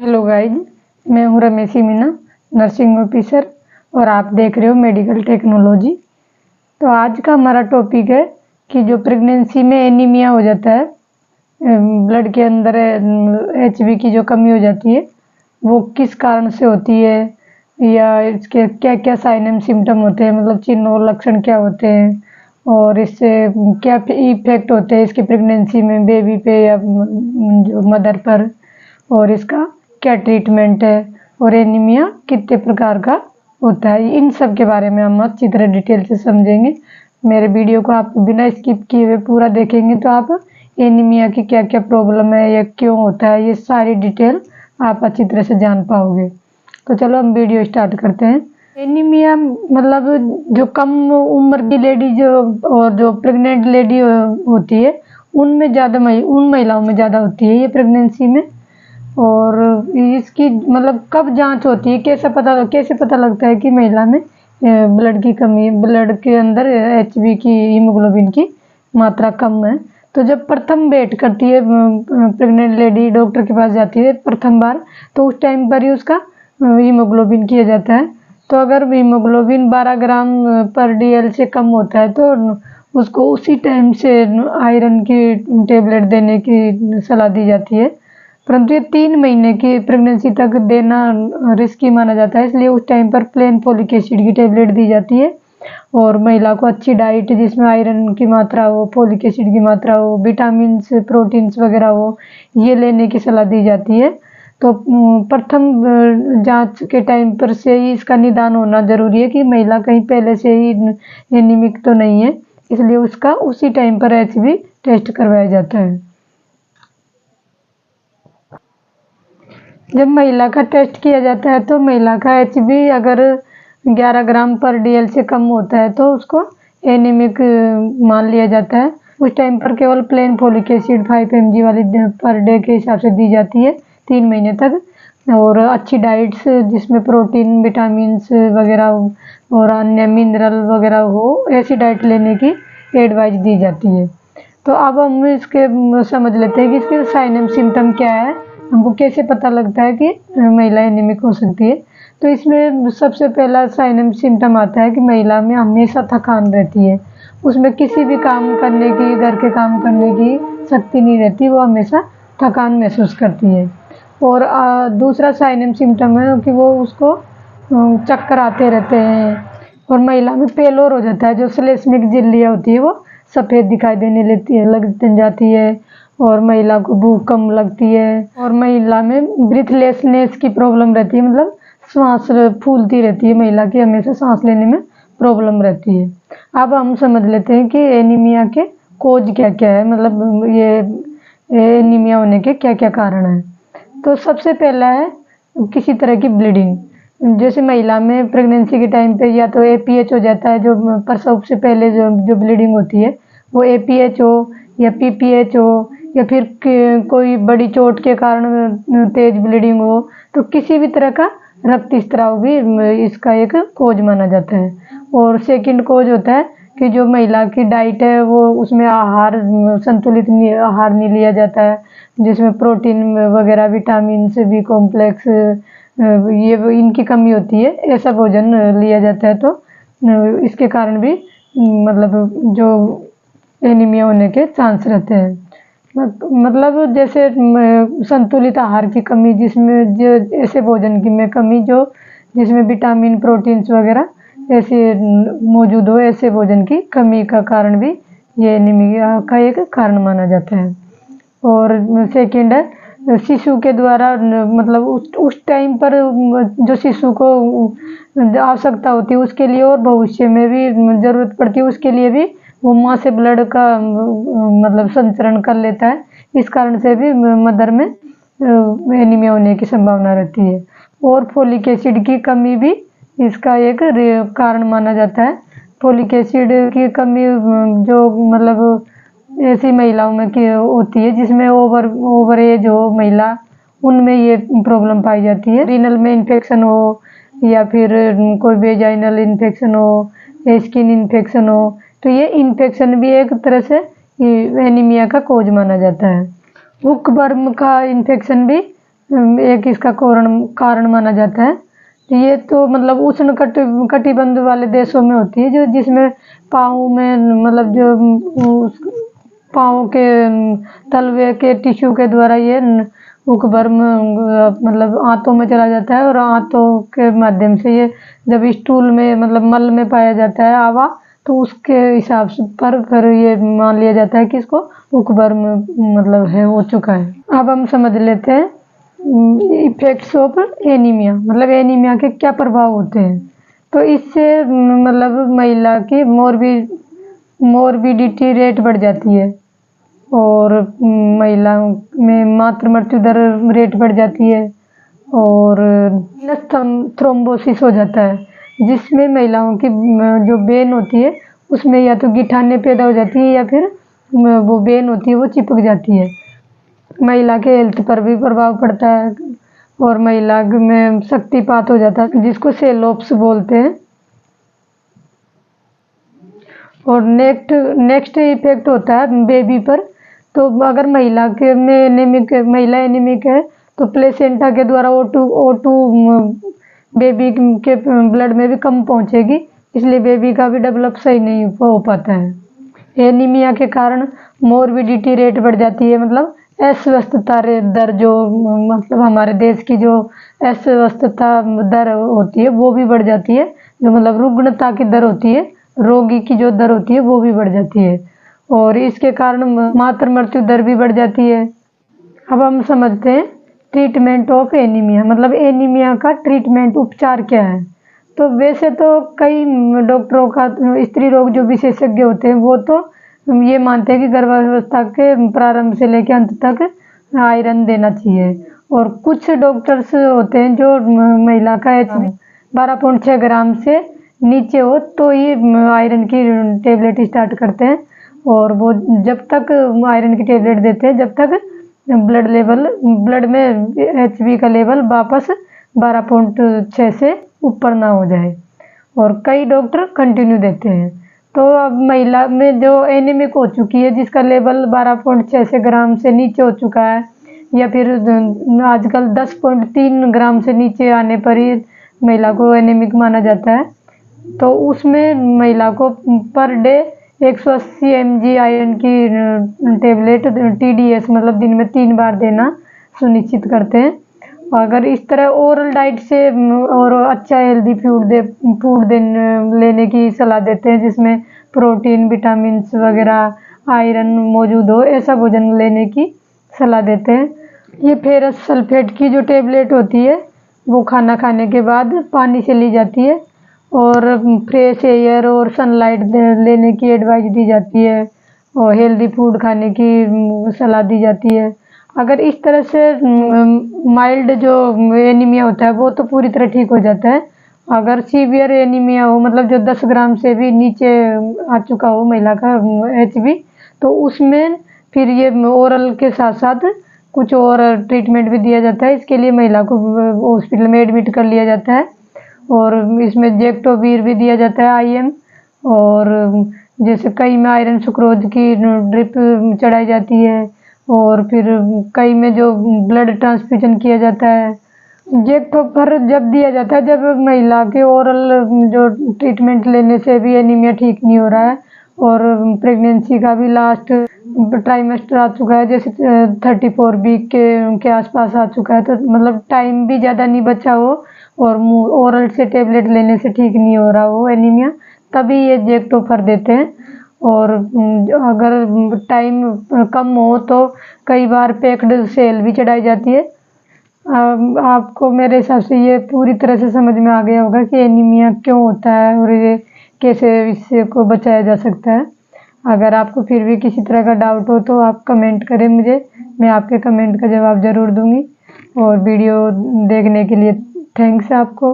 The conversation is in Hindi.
हेलो गाइज, मैं हूँ रमेशी मीना, नर्सिंग ऑफिसर, और आप देख रहे हो मेडिकल टेक्नोलॉजी। तो आज का हमारा टॉपिक है कि जो प्रेगनेंसी में एनीमिया हो जाता है, ब्लड के अंदर HB की जो कमी हो जाती है, वो किस कारण से होती है, या इसके क्या क्या साइन एंड सिम्टम होते हैं, मतलब चिन्ह और लक्षण क्या होते हैं, और इससे क्या इफेक्ट होते हैं इसकी प्रेगनेंसी में बेबी पे या जो मदर पर, और इसका क्या ट्रीटमेंट है, और एनीमिया कितने प्रकार का होता है। इन सब के बारे में हम अच्छी तरह डिटेल से समझेंगे। मेरे वीडियो को आप बिना स्किप किए हुए पूरा देखेंगे तो आप एनीमिया की क्या क्या प्रॉब्लम है या क्यों होता है, ये सारी डिटेल आप अच्छी तरह से जान पाओगे। तो चलो हम वीडियो स्टार्ट करते हैं। एनीमिया मतलब जो कम उम्र की लेडी जो और जो प्रेग्नेंट लेडी होती है, उनमें ज़्यादा उन महिलाओं में ज़्यादा होती है ये प्रेगनेंसी में। और इसकी मतलब कब जांच होती है, कैसे पता लगता है कि महिला में ब्लड की कमी, ब्लड के अंदर HB की, हीमोग्लोबिन की मात्रा कम है। तो जब प्रथम वेट करती है प्रेग्नेंट लेडी, डॉक्टर के पास जाती है प्रथम बार, तो उस टाइम पर ही उसका हीमोग्लोबिन किया जाता है। तो अगर हीमोग्लोबिन 12 ग्राम पर DL से कम होता है तो उसको उसी टाइम से आयरन की टेबलेट देने की सलाह दी जाती है। परंतु ये 3 महीने की प्रेगनेंसी तक देना रिस्की माना जाता है, इसलिए उस टाइम पर प्लेन फोलिक एसिड की टेबलेट दी जाती है। और महिला को अच्छी डाइट जिसमें आयरन की मात्रा हो, फोलिक एसिड की मात्रा हो, विटामिन्स, प्रोटीन्स वगैरह हो, ये लेने की सलाह दी जाती है। तो प्रथम जांच के टाइम पर से ही इसका निदान होना जरूरी है कि महिला कहीं पहले से ही एनीमिक तो नहीं है, इसलिए उसका उसी टाइम पर HB टेस्ट करवाया जाता है। जब महिला का टेस्ट किया जाता है तो महिला का HB अगर 11 ग्राम पर DL से कम होता है तो उसको एनीमिक मान लिया जाता है। उस टाइम पर केवल प्लेन फोलिक एसिड 5 mg वाली पर डे के हिसाब से दी जाती है 3 महीने तक। और अच्छी डाइट्स जिसमें प्रोटीन, विटामिन्स वगैरह और अन्य मिनरल वगैरह हो, ऐसी डाइट लेने की एडवाइस दी जाती है। तो अब हम इसके समझ लेते हैं कि इसके साइन एंड सिम्टम क्या है, हमको कैसे पता लगता है कि महिला एनीमिक हो सकती है। तो इसमें सबसे पहला साइन एंड सिम्टम आता है कि महिला में हमेशा थकान रहती है, उसमें किसी भी काम करने की, घर के काम करने की शक्ति नहीं रहती, वो हमेशा थकान महसूस करती है। और दूसरा साइन एंड सिम्टम है कि वो उसको चक्कर आते रहते हैं, और महिला में पेलोर हो जाता है, जो श्लेष्मिक झिल्लियाँ होती है वो सफ़ेद दिखाई देने लग जाती है, और महिला को भूख कम लगती है, और महिला में ब्रीथलेसनेस की प्रॉब्लम रहती है, मतलब सांस फूलती रहती है महिला की, हमेशा सांस लेने में प्रॉब्लम रहती है। अब हम समझ लेते हैं कि एनीमिया के कोज क्या क्या है, मतलब ये एनीमिया होने के क्या क्या कारण हैं। तो सबसे पहला है किसी तरह की ब्लीडिंग, जैसे महिला में प्रेगनेंसी के टाइम पे या तो APH हो जाता है, जो प्रसव से पहले जो ब्लीडिंग होती है वो APH हो, या PPH हो, या फिर कोई बड़ी चोट के कारण तेज ब्लीडिंग हो, तो किसी भी तरह का रक्त स्त्राव भी इसका एक कोज माना जाता है। और सेकंड कोज होता है कि जो महिला की डाइट है वो उसमें आहार, संतुलित आहार नहीं लिया जाता है, जिसमें प्रोटीन वगैरह, विटामिन B कॉम्प्लेक्स, ये इनकी कमी होती है, ऐसा भोजन लिया जाता है। तो इसके कारण भी मतलब जो एनीमिया होने के चांस रहते हैं। मतलब जैसे संतुलित आहार की कमी, जिसमें जो ऐसे भोजन की में कमी जो जिसमें विटामिन, प्रोटीन्स वगैरह ऐसे मौजूद हो, ऐसे भोजन की कमी का कारण भी ये एनीमिया का एक कारण माना जाता है। और सेकंड है शिशु के द्वारा, मतलब उस टाइम पर जो शिशु को आवश्यकता होती है उसके लिए, और भविष्य में भी ज़रूरत पड़ती है उसके लिए भी, वो माँ से ब्लड का मतलब संचरण कर लेता है, इस कारण से भी मदर में एनीमिया होने की संभावना रहती है। और फोलिक एसिड की कमी भी इसका एक कारण माना जाता है। फोलिक एसिड की कमी जो मतलब ऐसी महिलाओं में की होती है जिसमें ओवर एज हो महिला, उनमें ये प्रॉब्लम पाई जाती है। रीनल में इन्फेक्शन हो, या फिर कोई वेजाइनल इन्फेक्शन हो, स्किन इन्फेक्शन हो, तो ये इन्फेक्शन भी एक तरह से एनीमिया का कोज माना जाता है। हुक वर्म का इन्फेक्शन भी एक इसका कारण माना जाता है। ये तो मतलब उष्ण कटिबंध वाले देशों में होती है, जो जिसमें पाँव में मतलब जो पाँव के तलवे के टिश्यू के द्वारा ये उकवर्म मतलब आंतों में चला जाता है, और आंतों के माध्यम से ये जब स्टूल में मतलब मल में पाया जाता है आवा, तो उसके हिसाब से पर फिर ये मान लिया जाता है कि इसको उकवर्म मतलब है हो चुका है। अब हम समझ लेते हैं इफेक्ट्स ऑफ एनीमिया, मतलब एनीमिया के क्या प्रभाव होते हैं। तो इससे मतलब महिला की मोरबिडिटी रेट बढ़ जाती है, और महिलाओं में मातृ मृत्यु दर रेट बढ़ जाती है, और थ्रोम्बोसिस हो जाता है, जिसमें महिलाओं की जो वेन होती है उसमें या तो गिठाने पैदा हो जाती है, या फिर वो वेन होती है वो चिपक जाती है। महिला के हेल्थ पर भी प्रभाव पड़ता है, और महिला में शक्तिपात हो जाता है, जिसको सेलोप्स बोलते हैं। और नेक्स्ट इफेक्ट होता है बेबी पर। तो अगर महिला एनीमिक है तो प्लेसेंटा के द्वारा O2 बेबी के ब्लड में भी कम पहुंचेगी, इसलिए बेबी का भी डेवलप सही नहीं हो पाता है। एनीमिया के कारण मोरबिडिटी रेट बढ़ जाती है, मतलब अस्वस्थता दर जो मतलब हमारे देश की जो अस्वस्थता दर होती है वो भी बढ़ जाती है, जो मतलब रुग्णता की दर होती है, रोगी की जो दर होती है वो भी बढ़ जाती है, और इसके कारण मातृ मृत्यु दर भी बढ़ जाती है। अब हम समझते हैं ट्रीटमेंट ऑफ एनीमिया, मतलब एनीमिया का ट्रीटमेंट उपचार क्या है। तो वैसे तो कई डॉक्टरों का स्त्री रोग जो विशेषज्ञ होते हैं वो तो ये मानते हैं कि गर्भावस्था के प्रारंभ से लेकर अंत तक आयरन देना चाहिए, और कुछ डॉक्टर्स होते हैं जो महिला का HB 12.6 ग्राम से नीचे हो तो ये आयरन की टेबलेट स्टार्ट करते हैं, और वो जब तक आयरन की टेबलेट देते हैं जब तक ब्लड में HB का लेवल वापस 12.6 से ऊपर ना हो जाए, और कई डॉक्टर कंटिन्यू देते हैं। तो अब महिला में जो एनीमिक हो चुकी है, जिसका लेवल 12.6 ग्राम से नीचे हो चुका है, या फिर आजकल 10.3 ग्राम से नीचे आने पर ही महिला को एनीमिक माना जाता है, तो उसमें महिला को पर डे 180 mg आयरन की टेबलेट TDS मतलब दिन में 3 बार देना सुनिश्चित करते हैं। अगर इस तरह ओरल डाइट से और अच्छा हेल्दी फूड लेने की सलाह देते हैं, जिसमें प्रोटीन विटामिन वगैरह आयरन मौजूद हो, ऐसा भोजन लेने की सलाह देते हैं। ये फेरस सल्फेट की जो टेबलेट होती है वो खाना खाने के बाद पानी से ली जाती है, और फ्रेश एयर और सनलाइट लेने की एडवाइस दी जाती है, और हेल्दी फूड खाने की सलाह दी जाती है। अगर इस तरह से माइल्ड जो एनीमिया होता है वो तो पूरी तरह ठीक हो जाता है। अगर सीवियर एनीमिया हो, मतलब जो 10 ग्राम से भी नीचे आ चुका हो महिला का HB, तो उसमें फिर ये ओरल के साथ साथ कुछ और ट्रीटमेंट भी दिया जाता है। इसके लिए महिला को हॉस्पिटल में एडमिट कर लिया जाता है, और इसमें जेक्टोवीर भी दिया जाता है IM, और जैसे कई में आयरन सुक्रोज की ड्रिप चढ़ाई जाती है, और फिर कई में जो ब्लड ट्रांसफ्यूजन किया जाता है। जेक्टोफर जब दिया जाता है जब महिला के ओरल जो ट्रीटमेंट लेने से भी एनीमिया ठीक नहीं हो रहा है, और प्रेगनेंसी का भी लास्ट ट्राइमेस्टर आ चुका है, जैसे 34 वीक के आसपास आ चुका है, तो मतलब टाइम भी ज़्यादा नहीं बचा हो, और ओरल से टेबलेट लेने से ठीक नहीं हो रहा हो एनीमिया, तभी ये जेक्टोफर देते हैं। और अगर टाइम कम हो तो कई बार पैक्ड सेल भी चढ़ाई जाती है। आपको मेरे हिसाब से ये पूरी तरह से समझ में आ गया होगा कि एनीमिया क्यों होता है, और ये कैसे इससे को बचाया जा सकता है। अगर आपको फिर भी किसी तरह का डाउट हो तो आप कमेंट करें मुझे, मैं आपके कमेंट का जवाब ज़रूर दूंगी। और वीडियो देखने के लिए थैंक्स आपको।